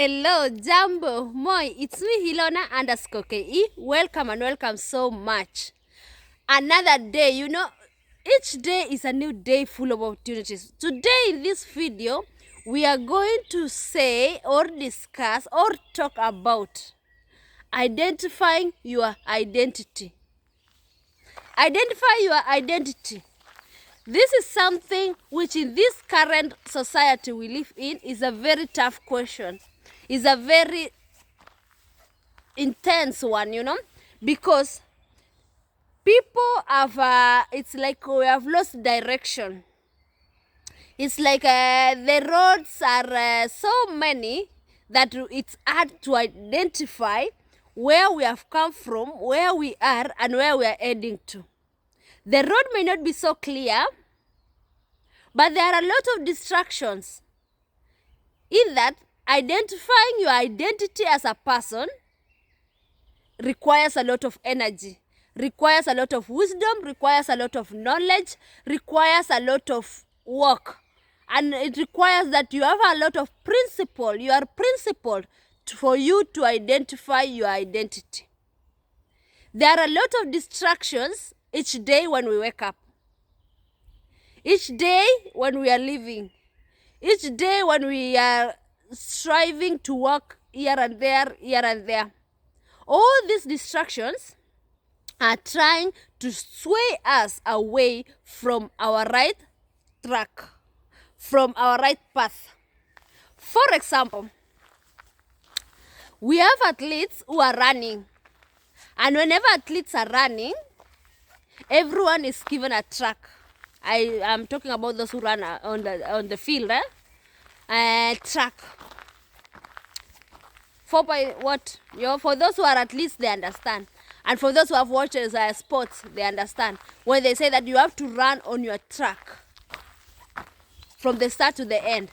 Hello, Jambo, Moi, it's me Hilona underscore KE. Welcome and welcome so much. Another day, each day is a new day full of opportunities. Today in this video, we are going to say or discuss or talk about identifying your identity. Identify your identity. This is something which in this current society we live in is a very tough question. It's a very intense one, because people have, it's like we have lost direction. It's like the roads are so many that it's hard to identify where we have come from, where we are, and where we are heading to. The road may not be so clear, but there are a lot of distractions. In that, identifying your identity as a person requires a lot of energy, requires a lot of wisdom, requires a lot of knowledge, requires a lot of work. And it requires that you have a lot of principle. You are principled for you to identify your identity. There are a lot of distractions each day when we wake up. Each day when we are living. Each day when we are striving to work here and there, here and there. All these distractions are trying to sway us away from our right track, from our right path. For example, we have athletes who are running. And whenever athletes are running, everyone is given a track. I am talking about those who run on the field, track. For those who are athletes, they understand. And for those who have watched sports, they understand. When they say that you have to run on your track from the start to the end.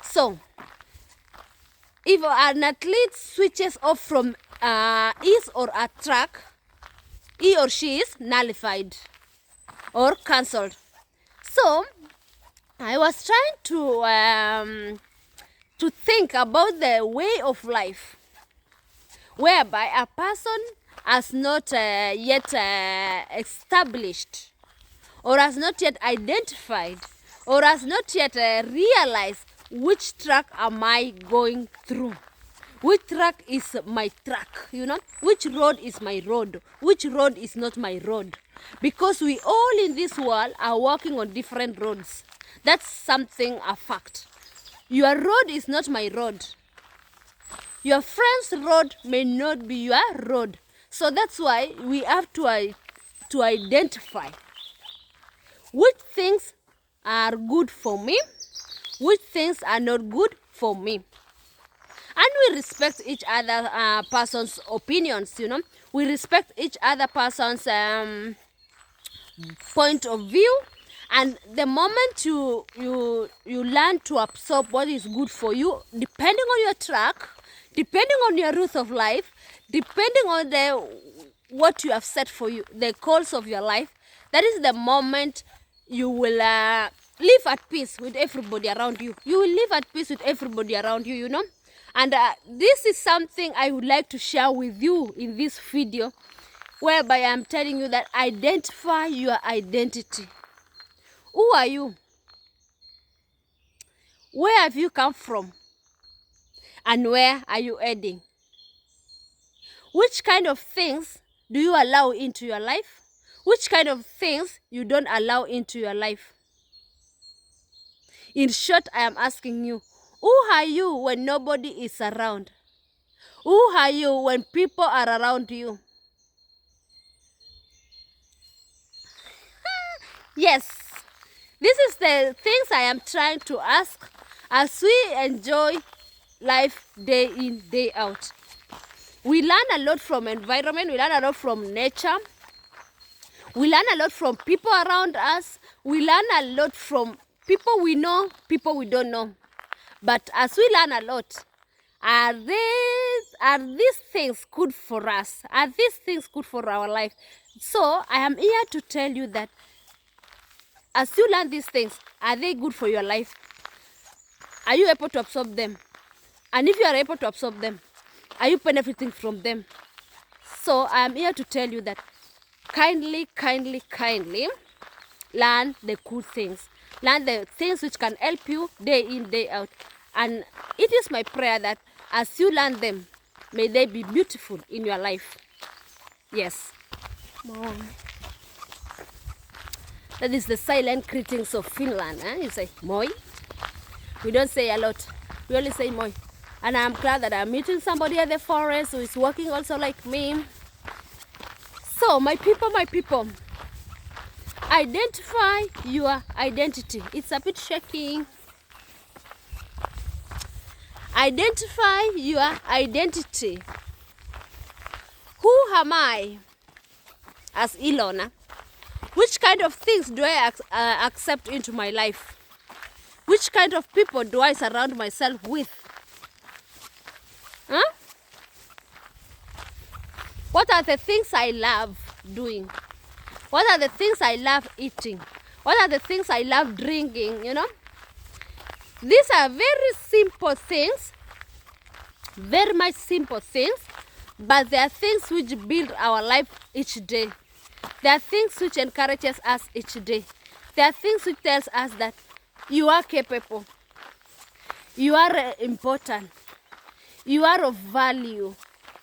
So, if an athlete switches off from his or her track, he or she is nullified or cancelled. So, I was trying to think about the way of life whereby a person has not yet established or has not yet identified or has not yet realized which track am I going through. Which track is my track, Which road is my road? Which road is not my road? Because we all in this world are walking on different roads. That's something, a fact. Your road is not my road. Your friend's road may not be your road. So that's why we have to identify which things are good for me, which things are not good for me. And we respect each other person's opinions, We respect each other person's point of view. And the moment you learn to absorb what is good for you, depending on your track, depending on your route of life, depending on what you have set for you, the goals of your life, that is the moment you will live at peace with everybody around you. You will live at peace with everybody around you, And this is something I would like to share with you in this video, whereby I'm telling you that identify your identity. Who are you? Where have you come from? And where are you heading? Which kind of things do you allow into your life? Which kind of things you don't allow into your life? In short, I am asking you, who are you when nobody is around? Who are you when people are around you? Yes, this is the things I am trying to ask as we enjoy life day in, day out. We learn a lot from environment, we learn a lot from nature, we learn a lot from people around us, we learn a lot from people we know, people we don't know. But as we learn a lot, are these things good for us? Are these things good for our life? So I am here to tell you that as you learn these things, are they good for your life? Are you able to absorb them? And if you are able to absorb them, are you benefiting from them? So I am here to tell you that kindly learn the good things. Learn the things which can help you day in, day out. And it is my prayer that as you learn them, may they be beautiful in your life. Yes. Mom. That is the silent greetings of Finland. You say moi. We don't say a lot. We only say moi. And I'm glad that I'm meeting somebody at the forest who is working also like me. So, my people, identify your identity. It's a bit shaking. Identify your identity. Who am I as Ilona? Which kind of things do I accept into my life? Which kind of people do I surround myself with? Huh? What are the things I love doing? What are the things I love eating? What are the things I love drinking, you know? These are very simple things, very much simple things, but they are things which build our life each day. They are things which encourages us each day. They are things which tells us that you are capable, you are important, you are of value,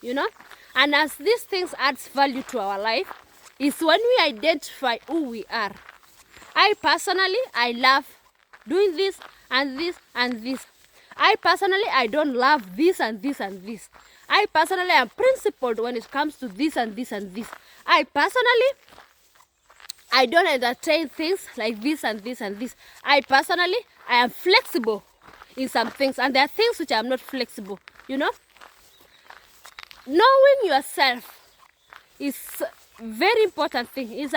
you know? And as these things adds value to our life, is when we identify who we are. I personally, I love doing this and this and this. I personally, I don't love this and this and this. I personally am principled when it comes to this and this and this. I personally, I don't entertain things like this and this and this. I personally, I am flexible in some things, and there are things which I am not flexible, you know. Knowing yourself is a very important thing. It's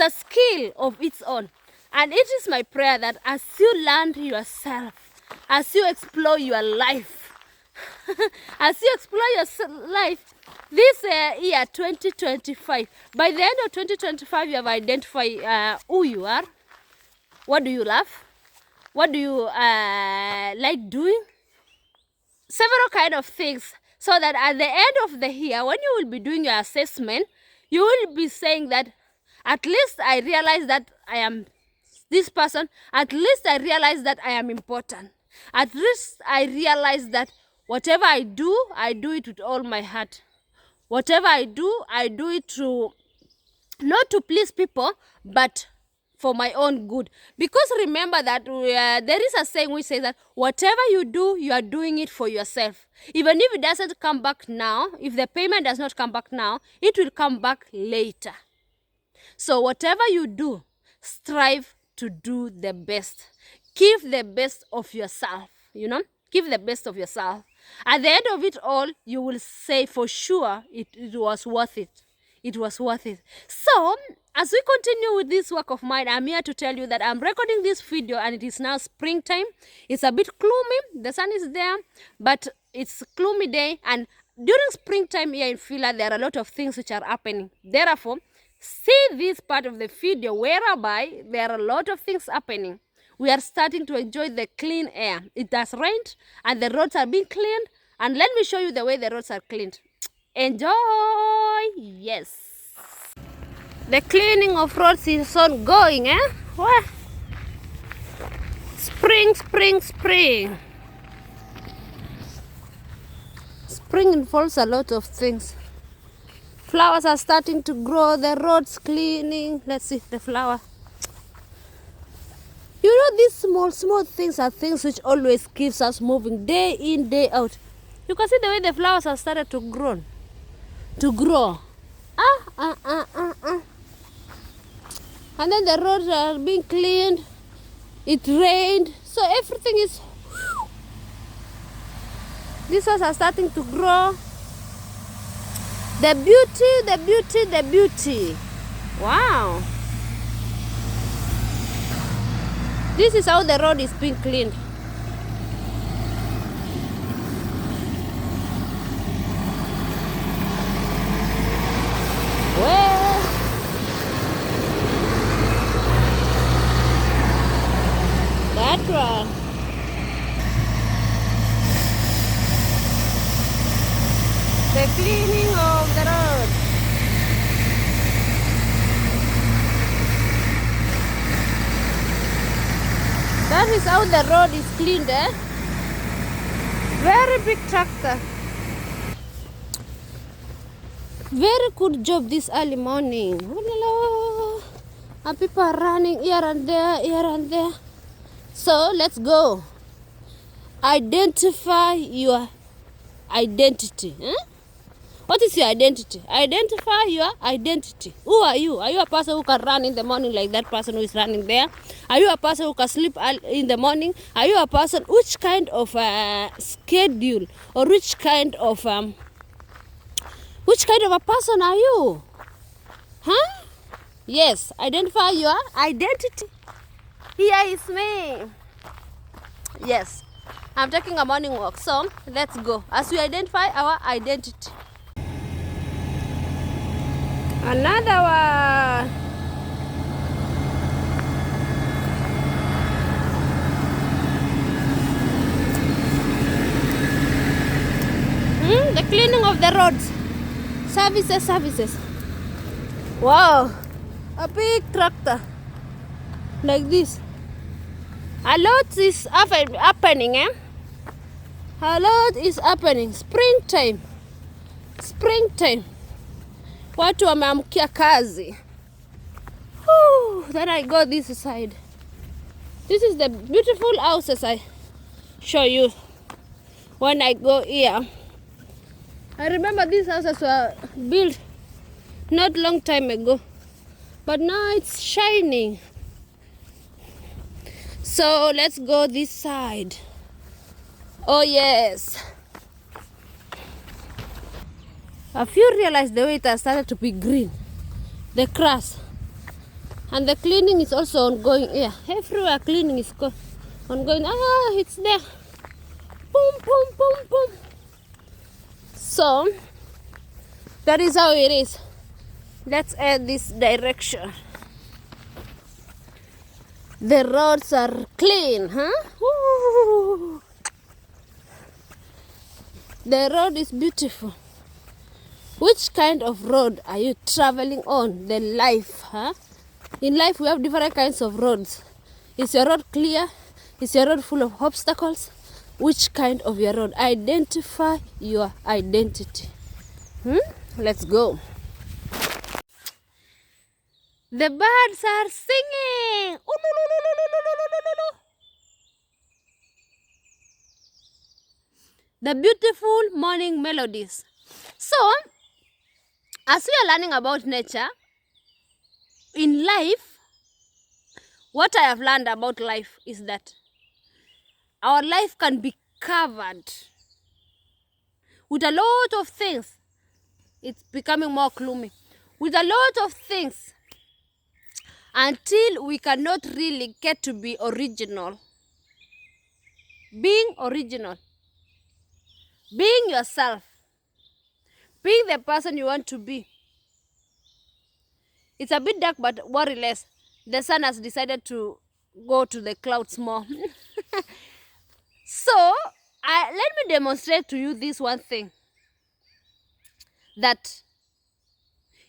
a skill of its own. And it is my prayer that as you learn yourself, as you explore your life, as you explore your life, this year 2025, by the end of 2025, you have identified who you are, what do you love, what do you like doing, several kind of things, so that at the end of the year, when you will be doing your assessment, you will be saying that at least I realize that I am this person, at least I realize that I am important. At least I realize that whatever I do it with all my heart. Whatever I do it to, not to please people, but for my own good. Because remember that there is a saying which says that whatever you do, you are doing it for yourself. Even if it doesn't come back now, if the payment does not come back now, it will come back later. So whatever you do, strive to do the best. Give the best of yourself, you know. Give the best of yourself. At the end of it all, you will say for sure it was worth it. It was worth it. So, as we continue with this work of mine, I'm here to tell you that I'm recording this video and it is now springtime. It's a bit gloomy. The sun is there, but it's a gloomy day. And during springtime here in Finland, there are a lot of things which are happening. Therefore, see this part of the video whereby there are a lot of things happening. We are starting to enjoy the clean air. It has rained and the roads are being cleaned. And let me show you the way the roads are cleaned. Enjoy! Yes. The cleaning of roads is ongoing, eh? What? Spring, spring, spring. Spring involves a lot of things. Flowers are starting to grow, the roads cleaning. Let's see the flower. You know, these small things are things which always keeps us moving day in, day out. You can see the way the flowers have started to grow. And then the roads are being cleaned. It rained. So everything is... These ones are starting to grow. The beauty, the beauty, the beauty. Wow. This is how the road is being cleaned. Well, that one. The cleaning of the road. That is how the road is cleaned, eh? Very big tractor. Very good job this early morning. Hello. And people are running here and there, here and there. So let's go. Identify your identity. Eh? What is your identity? Identify your identity. Who are you? Are you a person who can run in the morning like that person who is running there? Are you a person who can sleep in the morning? Are you a person, which kind of schedule or which kind of a person are you? Huh? Yes, identify your identity. Here is me. Yes, I'm taking a morning walk, so let's go as we identify our identity. Another one. The cleaning of the roads. Services. Wow, a big tractor like this. A lot is happening, eh? A lot is happening. Springtime. Watu wameamkia kazi. Then I go this side. This is the beautiful houses I show you when I go here. I remember these houses were built not long time ago, but now it's shining. So let's go this side. Oh yes. Have you realized the way it has started to be green? The grass. And the cleaning is also ongoing here. Everywhere cleaning is ongoing. It's there. Boom. So, that is how it is. Let's add this direction. The roads are clean, huh? Woo. The road is beautiful. Which kind of road are you traveling on? The life, huh? In life, we have different kinds of roads. Is your road clear? Is your road full of obstacles? Which kind of your road? Identify your identity. Let's go. The birds are singing. The beautiful morning melodies. So, as we are learning about nature, in life, what I have learned about life is that our life can be covered with a lot of things. It's becoming more gloomy. With a lot of things until we cannot really get to be original. Being original. Being yourself. Being the person you want to be. It's a bit dark, but worry less. The sun has decided to go to the clouds more. So, let me demonstrate to you this one thing. That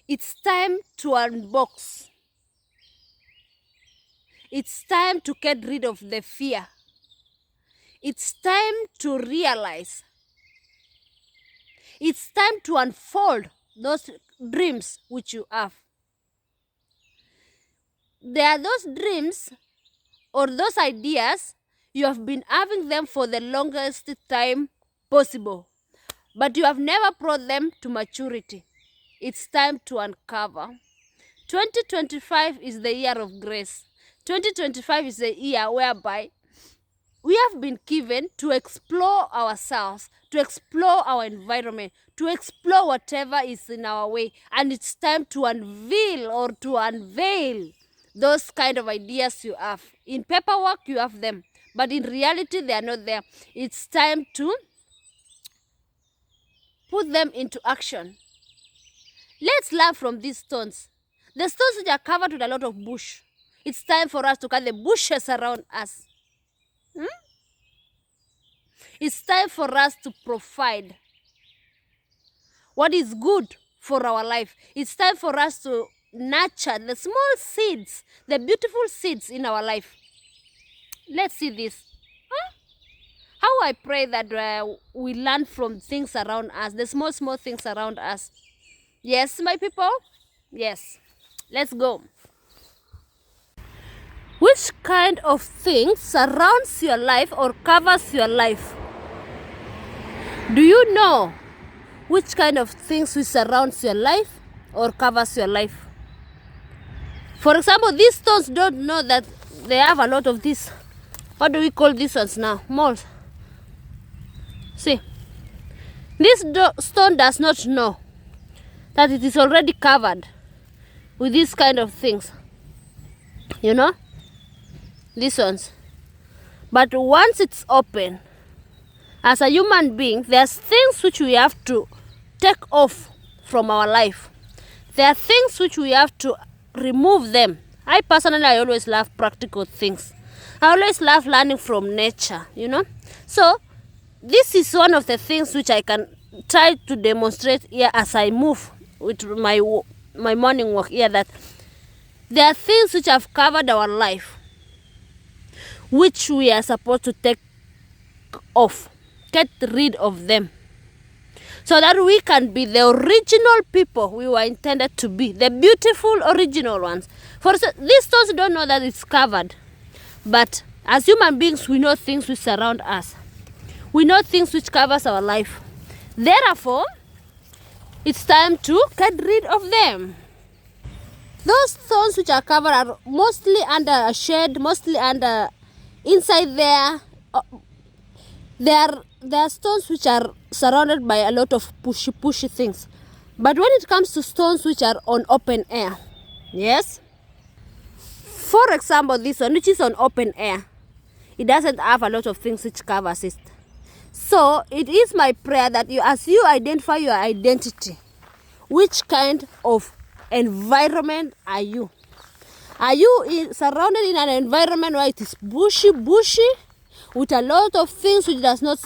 it's time to unbox. It's time to get rid of the fear. It's time to realize. It's time to unfold those dreams which you have. There are those dreams or those ideas, you have been having them for the longest time possible, but you have never brought them to maturity. It's time to uncover. 2025 is the year of grace. 2025 is the year whereby we have been given to explore ourselves, to explore our environment, to explore whatever is in our way. And it's time to unveil or to unveil those kind of ideas you have. In paperwork, you have them, but in reality, they are not there. It's time to put them into action. Let's learn from these stones. The stones which are covered with a lot of bush. It's time for us to cut the bushes around us. It's time for us to provide. what is good for our life. It's time for us to nurture the small seeds, the beautiful seeds in our life. Let's see this. How I pray that we learn from things around us, the small, small things around us. Yes, my people? Yes. Let's go. Which kind of thing surrounds your life or covers your life? Do you know which kind of things which surrounds your life or covers your life? For example, these stones don't know that they have a lot of this. What do we call these ones now? Mold. See, this stone does not know that it is already covered with these kind of things. You know? These ones. But once it's open, as a human being, there's things which we have to take off from our life. There are things which we have to remove them. I personally, I always love practical things. I always love learning from nature, you know. So, this is one of the things which I can try to demonstrate here as I move with my morning walk here, that there are things which have covered our life, which we are supposed to take off, get rid of them, so that we can be the original people we were intended to be, the beautiful original ones. For these stones don't know that it's covered, but as human beings, we know things which surround us. We know things which covers our life. Therefore, it's time to get rid of them. Those stones which are covered are mostly under a shade, mostly under inside there. There are stones which are surrounded by a lot of pushy things. But when it comes to stones which are on open air, yes? For example, this one, which is on open air, it doesn't have a lot of things which covers it. So, it is my prayer that as you identify your identity, which kind of environment are you? Are you surrounded in an environment where it is bushy, with a lot of things which does not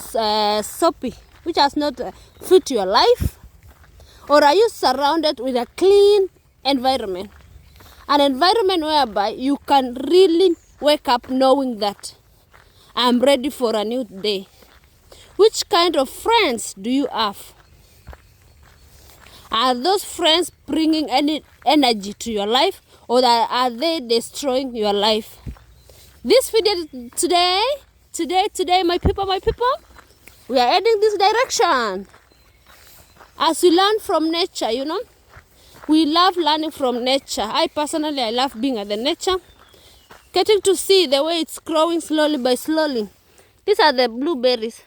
soppy, which does not fit your life? Or are you surrounded with a clean environment? An environment whereby you can really wake up knowing that I'm ready for a new day. Which kind of friends do you have? Are those friends bringing any energy to your life, or are they destroying your life? This video today, my people, we are heading this direction. As we learn from nature, you know, we love learning from nature. I personally, I love being at the nature, getting to see the way it's growing slowly by slowly. These are the blueberries.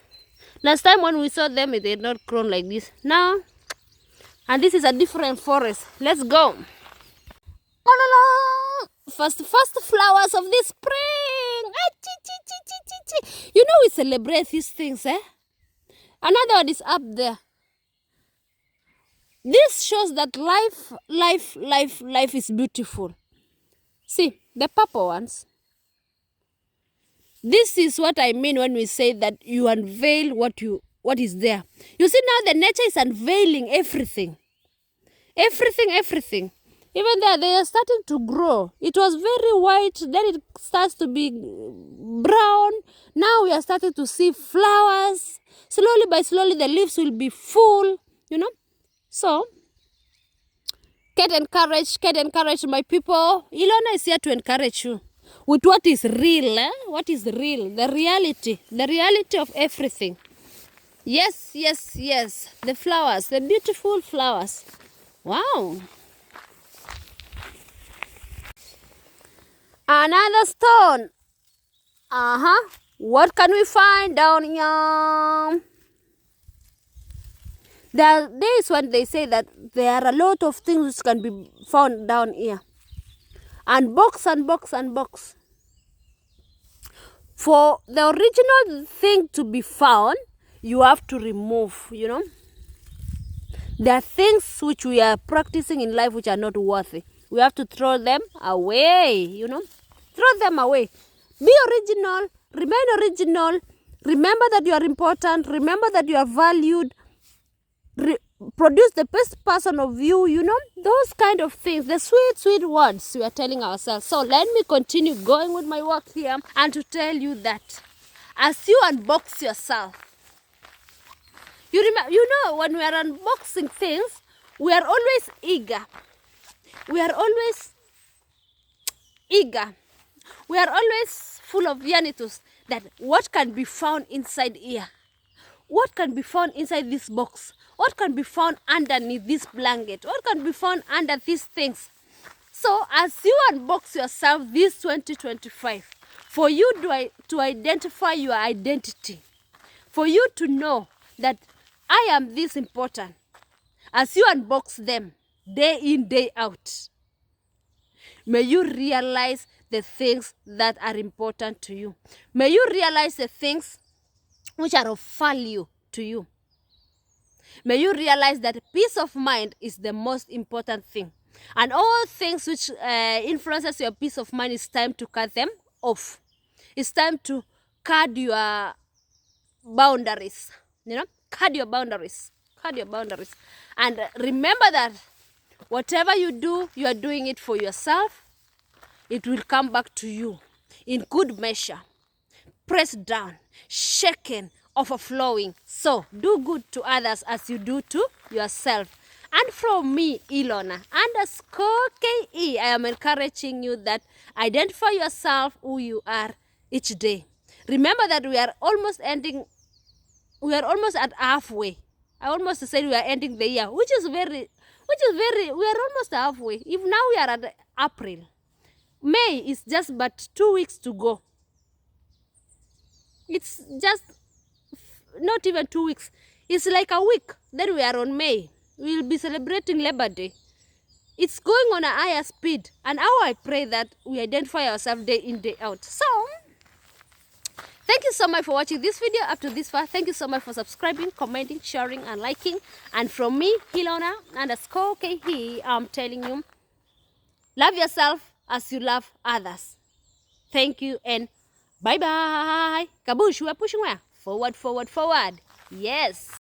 Last time when we saw them, they had not grown like this. Now, and this is a different forest. Let's go. First flowers of this spring. You know, we celebrate these things, eh? Another one is up there. This shows that life is beautiful. See, the purple ones. This is what I mean when we say that you unveil what is there. You see, now the nature is unveiling everything. Everything. Even there, they are starting to grow. It was very white, then it starts to be brown. Now we are starting to see flowers. Slowly by slowly, the leaves will be full, you know. So, get encouraged, my people. Ilona is here to encourage you with what is real, What is real? The reality of everything. Yes. The flowers, the beautiful flowers. Wow. Another stone. What can we find down here? There are days when they say that there are a lot of things which can be found down here. And box. For the original thing to be found, you have to remove, you know. There are things which we are practicing in life which are not worthy. We have to throw them away, you know. Throw them away. Be original. Remain original. Remember that you are important. Remember that you are valued. produce the best person of you, you know, those kind of things, the sweet, sweet words we are telling ourselves. So let me continue going with my work here and to tell you that as you unbox yourself, you know, when we are unboxing things, we are always eager. We are always eager. We are always full of yearnings that what can be found inside here? What can be found inside this box? What can be found underneath this blanket? What can be found under these things? So as you unbox yourself this 2025, for you to identify your identity, for you to know that I am this important, as you unbox them day in, day out, may you realize the things that are important to you. May you realize the things which are of value to you. May you realize that peace of mind is the most important thing. And all things which influences your peace of mind, it's time to cut them off. It's time to cut your boundaries. You know, cut your boundaries. Cut your boundaries. And remember that whatever you do, you are doing it for yourself. It will come back to you in good measure, pressed down, shaken, overflowing. So do good to others as you do to yourself. And from me, Ilona _KE, I am encouraging you that identify yourself who you are each day. Remember that we are almost at halfway. I almost said we are ending the year, which is very, we are almost halfway. If now we are at April, May is just but 2 weeks to go. It's just not even 2 weeks. It's like a week. Then we are on May. We'll be celebrating Labor Day. It's going on a higher speed. And how I pray that we identify ourselves day in, day out. So, thank you so much for watching this video up to this far. Thank you so much for subscribing, commenting, sharing, and liking. And from me, Ilona _KE, I'm telling you, love yourself as you love others. Thank you and bye-bye. Kabush, we are pushing where? Forward, forward, forward. Yes.